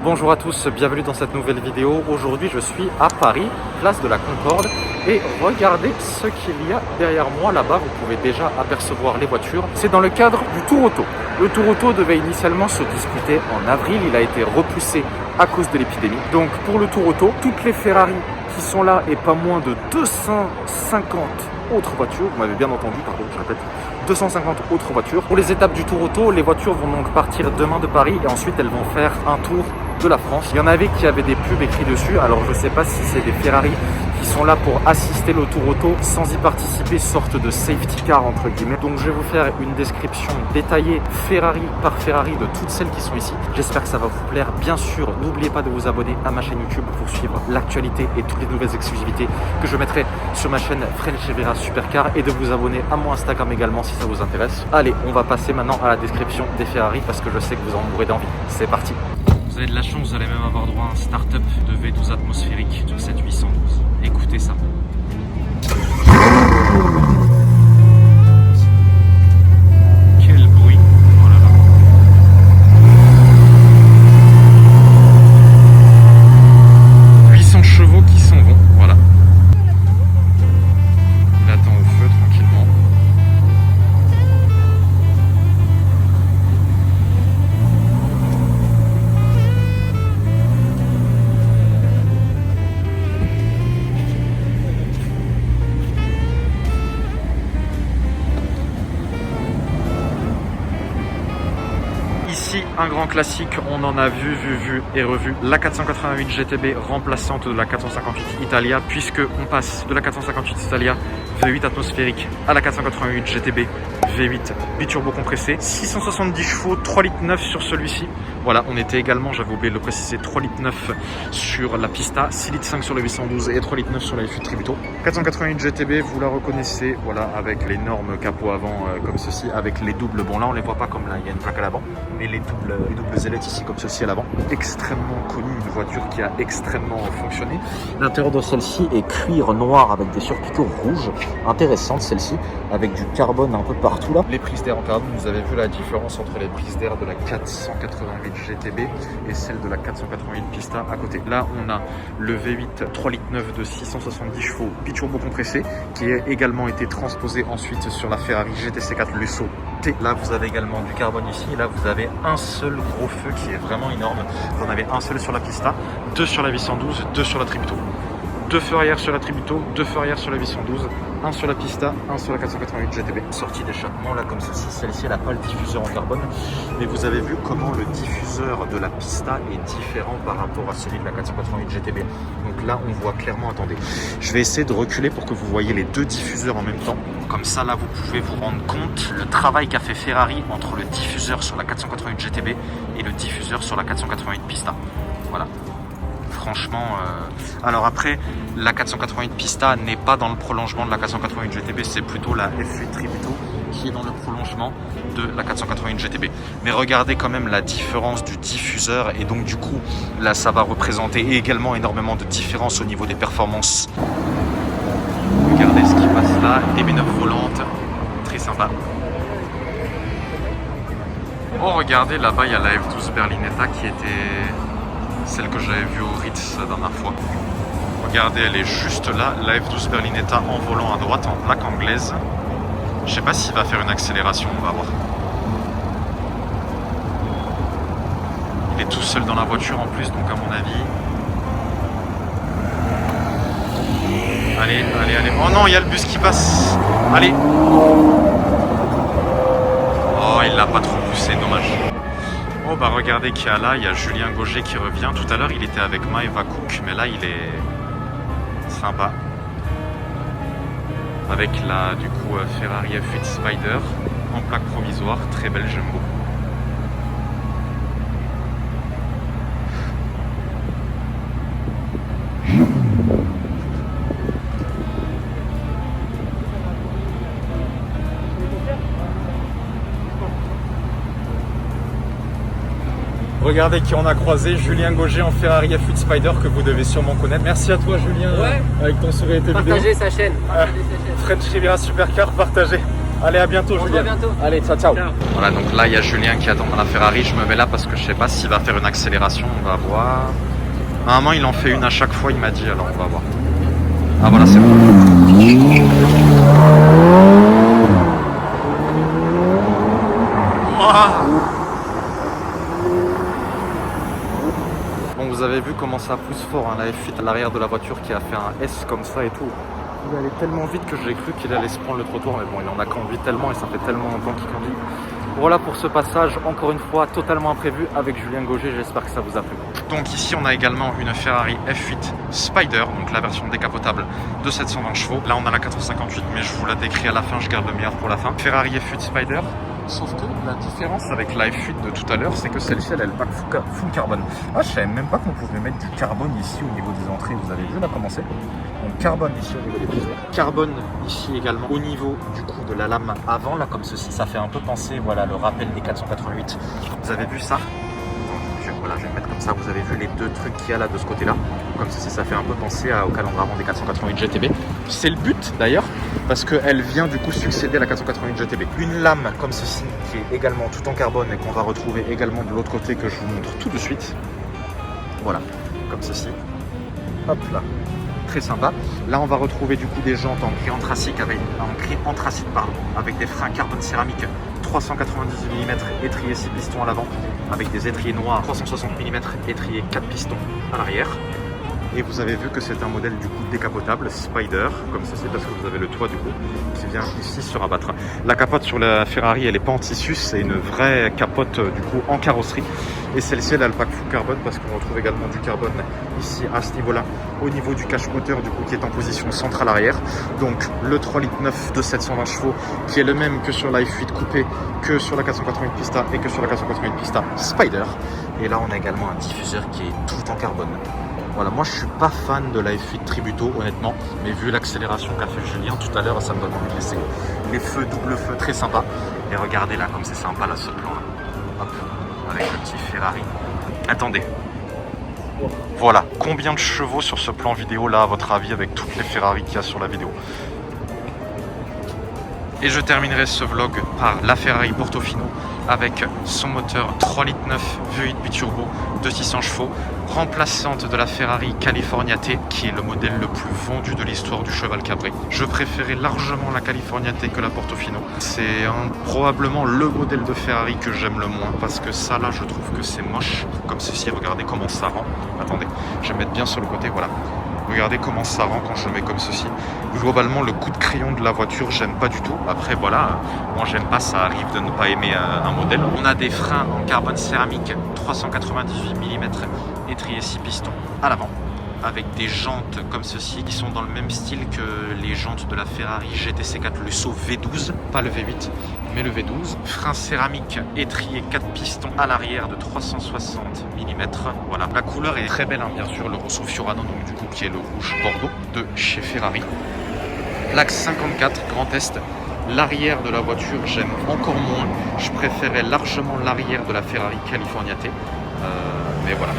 Bonjour à tous, bienvenue dans cette nouvelle vidéo. Aujourd'hui je suis à Paris, place de la Concorde, et regardez ce qu'il y a derrière moi là-bas. Vous pouvez déjà apercevoir les voitures. C'est dans le cadre du Tour Auto. Le Tour Auto devait initialement se disputer en avril, il a été repoussé à cause de l'épidémie. Donc pour le Tour Auto, toutes les Ferrari qui sont là et pas moins de 250 autres voitures, vous m'avez bien entendu, pardon, je répète, 250 autres voitures. Pour les étapes du Tour Auto, les voitures vont donc partir demain de Paris et ensuite elles vont faire un tour de la France. Il y en avait qui avaient des pubs écrits dessus, alors je ne sais pas si c'est des Ferrari qui sont là pour assister le Tour Auto sans y participer, sorte de safety car entre guillemets. Donc je vais vous faire une description détaillée Ferrari par Ferrari de toutes celles qui sont ici. J'espère que ça va vous plaire. Bien sûr, n'oubliez pas de vous abonner à ma chaîne YouTube pour suivre l'actualité et toutes les nouvelles exclusivités que je mettrai sur ma chaîne French Riviera Supercar, et de vous abonner à mon Instagram également si ça vous intéresse. Allez, on va passer maintenant à la description des Ferrari parce que je sais que vous en mourrez d'envie. C'est parti. Vous avez de la chance, vous allez même avoir droit à un start-up de V12 atmosphérique sur cette 812. Écoutez ça. Quel bruit. Oh là là. Chevaux qui s'en vont, voilà. Il attend au feu tranquillement. Ici, un grand classique, on en a vu et revu. La 488 GTB remplaçante de la 458 Italia, puisque on passe de la 458 Italia V8 atmosphérique à la 488 GTB V8 biturbo compressé. 670 chevaux, 3,9 litres sur celui-ci. Voilà, on était également, j'avais oublié de le préciser, 3,9 litres sur la Pista, 6,5 litres sur le 812 et 3,9 litres sur la F8 Tributo. 488 GTB, vous la reconnaissez, voilà, avec l'énorme capot avant comme ceci, avec les doubles, bon là on les voit pas comme là, il y a une plaque à l'avant, mais les doubles ailettes ici comme ceci à l'avant. Extrêmement connue, une voiture qui a extrêmement fonctionné. L'intérieur de celle-ci est cuir noir avec des surpiqûres rouges, intéressante celle-ci, avec du carbone un peu partout là. Les prises d'air en carbone, vous avez vu la différence entre les prises d'air de la 488 GTB et celle de la 488 Pista à côté. Là on a le V8 3,9 litres de 670 chevaux biturbo compressé qui a également été transposé ensuite sur la Ferrari GTC4 Lusso T. Là vous avez également du carbone ici, là vous avez un seul gros feu qui est vraiment énorme. Vous en avez un seul sur la Pista, deux sur la 812, deux sur la Tributo. Deux feux arrière sur la Tributo, deux feux arrière sur la 812, un sur la Pista, un sur la 488 GTB. Sortie d'échappement là comme ceci, celle-ci elle n'a pas le diffuseur en carbone, mais vous avez vu comment le diffuseur de la Pista est différent par rapport à celui de la 488 GTB. Donc là on voit clairement, attendez, je vais essayer de reculer pour que vous voyez les deux diffuseurs en même temps. Comme ça là vous pouvez vous rendre compte le travail qu'a fait Ferrari entre le diffuseur sur la 488 GTB et le diffuseur sur la 488 Pista. Voilà. Franchement, alors après, la 488 Pista n'est pas dans le prolongement de la 488 GTB, c'est plutôt la F8 Tributo qui est dans le prolongement de la 488 GTB. Mais regardez quand même la différence du diffuseur, et donc du coup, là ça va représenter également énormément de différence au niveau des performances. Regardez ce qui passe là, DB9 volante, très sympa. Oh regardez, là-bas il y a la F12 Berlinetta qui était celle que j'avais vue au Ritz la dernière fois. Regardez, elle est juste là, la F12 Berlinetta en volant à droite, en plaque anglaise. Je sais pas s'il va faire une accélération, on va voir. Il est tout seul dans la voiture en plus, donc à mon avis... Allez. Oh non, il y a le bus qui passe. Allez. Oh, il l'a pas trop poussé, dommage. Oh bah regardez qu'il y a là, il y a Julien Gauger qui revient. Tout à l'heure il était avec Maeva Cook, mais là il est sympa. Avec la du coup Ferrari F8 Spider en plaque provisoire, très belle, j'aime beaucoup. Regardez qui on a croisé, Julien Gauger en Ferrari F8 Spider que vous devez sûrement connaître. Merci à toi Julien, ouais. Avec ton sourire et tes vidéos. Partagez sa chaîne. French Riviera Supercar, partagez. Allez, à bientôt, On se Julien. voit bientôt. Allez, ciao, ciao. Ciao. Voilà, donc là, il y a Julien qui attend dans la Ferrari. Je me mets là parce que je sais pas s'il va faire une accélération. On va voir. Normalement, il en fait une à chaque fois, il m'a dit. Alors, on va voir. Ah, voilà, c'est bon. Bon, vous avez vu comment ça pousse fort, hein, la F8 à l'arrière de la voiture qui a fait un S comme ça et tout. Il allait tellement vite que j'ai cru qu'il allait se prendre le trottoir, mais bon, il en a conduit tellement et ça fait tellement longtemps qu'il conduit. Voilà pour ce passage, encore une fois, totalement imprévu avec Julien Gauger, j'espère que ça vous a plu. Donc ici, on a également une Ferrari F8 Spider, donc la version décapotable de 720 chevaux. Là, on a la 458, mais je vous la décris à la fin, je garde le meilleur pour la fin. Ferrari F8 Spider. Sauf que la différence avec la F8 de tout à l'heure, c'est que celle-ci, elle a le pack full carbone. Ah, je savais même pas qu'on pouvait mettre du carbone ici au niveau des entrées. Vous avez vu là comment c'est? Donc carbone ici au niveau des viseurs. Carbone ici également au niveau du coup de la lame avant, là comme ceci. Ça fait un peu penser, voilà, le rappel des 488. Vous avez vu ça? Voilà, je vais le mettre comme ça. Vous avez vu les deux trucs qu'il y a là de ce côté-là. Comme ceci, ça fait un peu penser au calendrament des 488 GTB. C'est le but d'ailleurs, parce qu'elle vient du coup succéder à la 488 GTB. Une lame comme ceci, qui est également tout en carbone et qu'on va retrouver également de l'autre côté, que je vous montre tout de suite. Voilà, comme ceci. Hop là. Très sympa. Là, on va retrouver du coup des jantes en gris anthracite avec des freins carbone céramique 398 mm, étrier 6 pistons à l'avant, avec des étriers noirs 360 mm, étrier 4 pistons à l'arrière. Et vous avez vu que c'est un modèle du coup décapotable, Spider, comme ça c'est parce que vous avez le toit du coup qui vient ici se rabattre. La capote sur la Ferrari, elle n'est pas en tissu, c'est une vraie capote du coup en carrosserie. Et celle-ci, elle a le pack full carbone parce qu'on retrouve également du carbone ici à ce niveau-là, au niveau du cache moteur du coup qui est en position centrale arrière. Donc le 3,9 litres de 720 chevaux qui est le même que sur la F8 coupé, que sur la 488 Pista et que sur la 488 Pista Spider. Et là on a également un diffuseur qui est tout en carbone. Voilà, moi je suis pas fan de la F8 Tributo honnêtement, mais vu l'accélération qu'a fait Julien tout à l'heure, ça me donne envie de laisser. Les feux, double feu, très sympa. Et regardez là comme c'est sympa là ce plan là. Hop, avec le petit Ferrari. Attendez. Voilà, combien de chevaux sur ce plan vidéo là à votre avis avec toutes les Ferrari qu'il y a sur la vidéo? Et je terminerai ce vlog par la Ferrari Portofino avec son moteur 3,9 litres V8 biturbo de 600 chevaux, remplaçante de la Ferrari Californiate qui est le modèle le plus vendu de l'histoire du cheval cabré. Je préférais largement la Californiate que la Portofino. C'est probablement le modèle de Ferrari que j'aime le moins parce que ça là je trouve que c'est moche. Comme ceci, regardez comment ça rend. Attendez, je vais mettre bien sur le côté, voilà. Regardez comment ça rend quand je le mets comme ceci. Globalement, le coup de crayon de la voiture, j'aime pas du tout. Après, voilà, moi j'aime pas, ça arrive de ne pas aimer un modèle. On a des freins en carbone céramique 398 mm, étrier 6 pistons à l'avant, avec des jantes comme ceci qui sont dans le même style que les jantes de la Ferrari GTC4 Lusso V12, pas le V8 mais le V12. Frein céramique étrier 4 pistons à l'arrière de 360 mm. Voilà, la couleur est très belle, hein, bien sûr, le Rosso Fiorano, donc du coup qui est le rouge Bordeaux de chez Ferrari. L'axe 54 Grand Est. L'arrière de la voiture, j'aime encore moins. Je préférais largement l'arrière de la Ferrari Californiate. Mais voilà,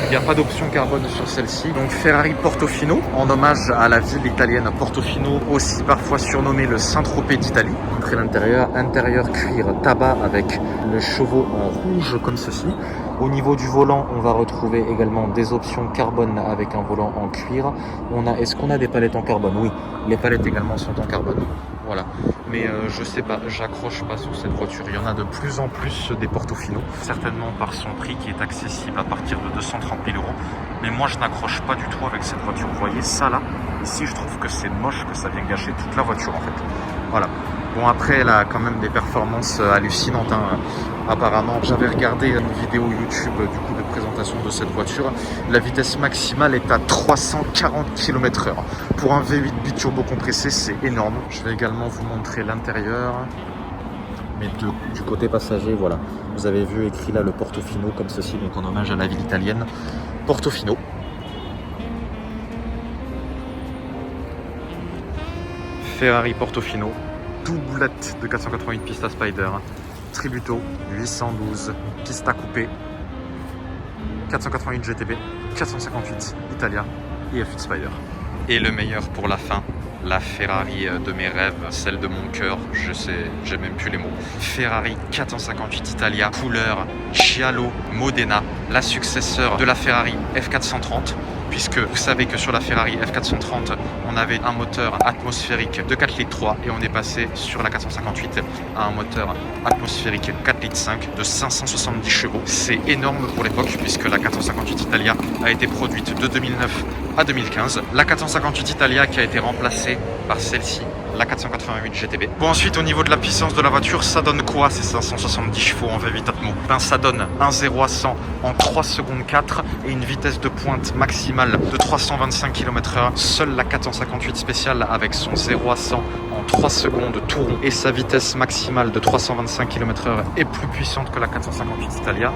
il n'y a pas d'option carbone sur celle-ci. Donc Ferrari Portofino, en hommage à la ville italienne Portofino, aussi parfois surnommée le Saint-Tropez d'Italie. Entrez l'intérieur, intérieur cuir tabac avec le chevaux en rouge comme ceci. Au niveau du volant, on va retrouver également des options carbone avec un volant en cuir. Est-ce qu'on a des palettes en carbone? Oui, les palettes également sont en carbone. Voilà, mais je sais pas, j'accroche pas sur cette voiture. Il y en a de plus en plus des Portofino, certainement par son prix qui est accessible à partir de 230 000 €. Mais moi je n'accroche pas du tout avec cette voiture. Vous voyez ça là, ici je trouve que c'est moche, que ça vient gâcher toute la voiture en fait. Voilà. Bon, après elle a quand même des performances hallucinantes, hein. Apparemment, j'avais regardé une vidéo YouTube du coup de présentation de cette voiture. La vitesse maximale est à 340 km/h. Pour un V8 biturbo compressé, c'est énorme. Je vais également vous montrer l'intérieur. Mais du côté passager, voilà. Vous avez vu écrit là le Portofino comme ceci, donc en hommage à la ville italienne. Portofino. Ferrari Portofino. Doublette de 488 Pista Spider. Tributo 812 Pista coupé, 488 GTB, 458 Italia et F8 Spider. Et le meilleur pour la fin, la Ferrari de mes rêves, celle de mon cœur, je sais, j'ai même plus les mots. Ferrari 458 Italia, couleur Giallo Modena, la successeur de la Ferrari F430. Puisque vous savez que sur la Ferrari F430, on avait un moteur atmosphérique de 4 litres 3 et on est passé sur la 458 à un moteur atmosphérique 4 litres 5 de 570 chevaux. C'est énorme pour l'époque puisque la 458 Italia a été produite de 2009 à 2015. La 458 Italia qui a été remplacée par celle-ci, la 488 GTB. Bon, ensuite au niveau de la puissance de la voiture, ça donne quoi ces 570 chevaux en V8 Atmo? Ben ça donne un 0 à 100 en 3 secondes 4 et une vitesse de pointe maximale de 325 km/h. Seule la 458 spéciale avec son 0 à 100 en 3 secondes tout rond et sa vitesse maximale de 325 km/h est plus puissante que la 458 Italia.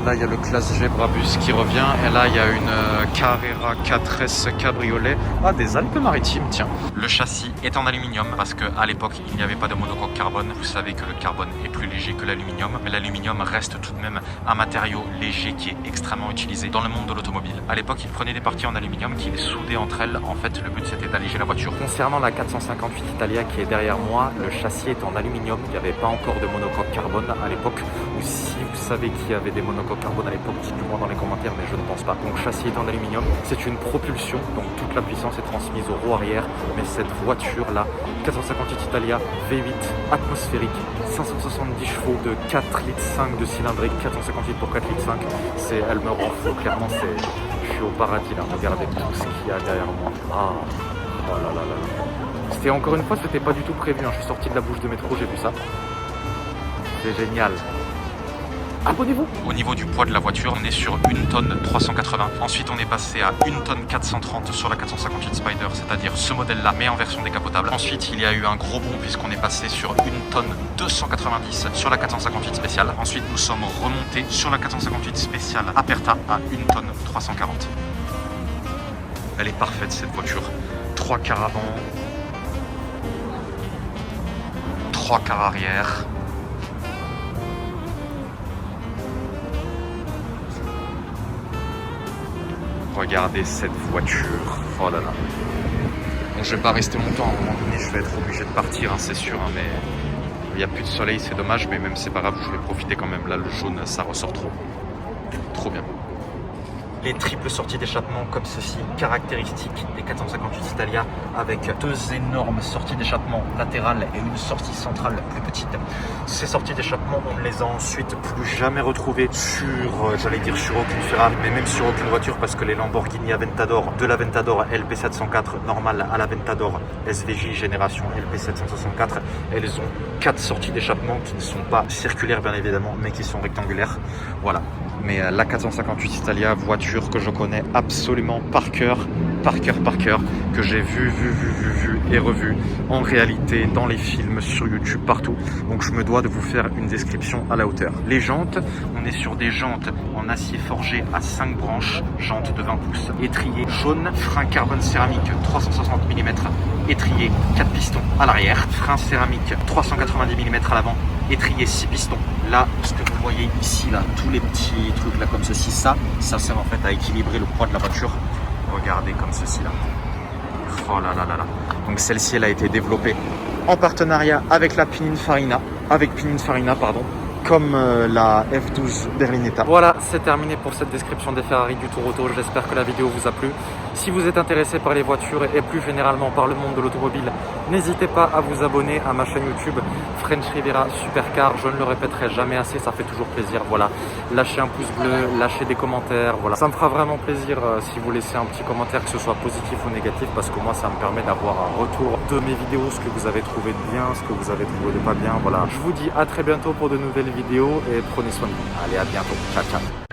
Là il y a le Classe G Brabus qui revient et là il y a une Carrera 4S Cabriolet. Ah, des Alpes-Maritimes, tiens. Le châssis est en aluminium parce qu'à l'époque il n'y avait pas de monocoque carbone. Vous savez que le carbone est plus léger que l'aluminium, mais l'aluminium reste tout de même un matériau léger qui est extrêmement utilisé dans le monde de l'automobile. À l'époque, ils prenaient des parties en aluminium qui les soudaient entre elles. En fait, le but c'était d'alléger la voiture. Concernant la 458 Italia qui est derrière moi, le châssis est en aluminium. Il n'y avait pas encore de monocoque carbone à l'époque. Ou si vous savez qu'il y avait des monocoques carbone à l'époque, dites-le-moi dans les commentaires, mais je ne pense pas. Donc, châssis est en aluminium. C'est une propulsion, donc toute la puissance est transmise au roue arrière. Mais cette voiture-là, 458 Italia V8 atmosphérique, 570 chevaux de 4 litres 5 de cylindrique, 458 pour 4 litres 5, elle me rend fou, clairement, je suis au paradis là, regardez tout ce qu'il y a derrière moi. Ah, oh là là là là. C'était encore une fois, c'était pas du tout prévu, hein. Je suis sorti de la bouche de métro, j'ai vu ça. C'est génial. Abonnez-vous. Au niveau du poids de la voiture, on est sur 1 tonne 380. Ensuite, on est passé à 1 tonne 430 sur la 458 Spider, c'est-à-dire ce modèle-là, mais en version décapotable. Ensuite, il y a eu un gros bond puisqu'on est passé sur 1 tonne 290 sur la 458 spéciale. Ensuite, nous sommes remontés sur la 458 spéciale Aperta à 1 tonne 340. Elle est parfaite cette voiture. 3 quarts avant, 3 quarts arrière. Regardez cette voiture, oh là là. Bon, je vais pas rester longtemps, à un moment donné je vais être obligé de partir, hein, c'est sûr, hein, mais il n'y a plus de soleil, c'est dommage, mais même c'est pas grave, je vais profiter quand même. Là le jaune, ça ressort trop, trop bien. Les triples sorties d'échappement comme ceci, caractéristiques des 458 Italia, avec 2 énormes sorties d'échappement latérales et une sortie centrale plus petite. Ces sorties d'échappement, on ne les a ensuite plus jamais retrouvées sur, j'allais dire sur aucune Ferrari, mais même sur aucune voiture, parce que les Lamborghini Aventador, de l'Aventador LP704 normale à l'Aventador SVJ génération LP764, elles ont 4 sorties d'échappement qui ne sont pas circulaires bien évidemment, mais qui sont rectangulaires. Voilà. Mais la 458 Italia, voiture que je connais absolument par cœur, que j'ai vu et revu en réalité, dans les films, sur YouTube, partout. Donc je me dois de vous faire une description à la hauteur. Les jantes, on est sur des jantes en acier forgé à 5 branches, jantes de 20 pouces, étrier jaune, frein carbone céramique 360 mm, étrier 4 pistons à l'arrière, frein céramique 390 mm à l'avant, étrier 6 pistons. Là, ce que vous voyez ici, là, tous les petits trucs là comme ceci, ça sert en fait à équilibrer le poids de la voiture. Regardez comme ceci là. Oh là là là là. Donc celle-ci, elle a été développée en partenariat avec la Pininfarina, comme la F12 Berlinetta. Voilà, c'est terminé pour cette description des Ferrari du Tour Auto. J'espère que la vidéo vous a plu. Si vous êtes intéressé par les voitures et plus généralement par le monde de l'automobile, n'hésitez pas à vous abonner à ma chaîne YouTube French Riviera Supercar. Je ne le répéterai jamais assez, ça fait toujours plaisir. Voilà, lâchez un pouce bleu, lâchez des commentaires. Voilà, ça me fera vraiment plaisir si vous laissez un petit commentaire, que ce soit positif ou négatif, parce que moi ça me permet d'avoir un retour de mes vidéos, ce que vous avez trouvé de bien, ce que vous avez trouvé de pas bien. Voilà, je vous dis à très bientôt pour de nouvelles vidéos et prenez soin de vous. Allez, à bientôt. Ciao, ciao.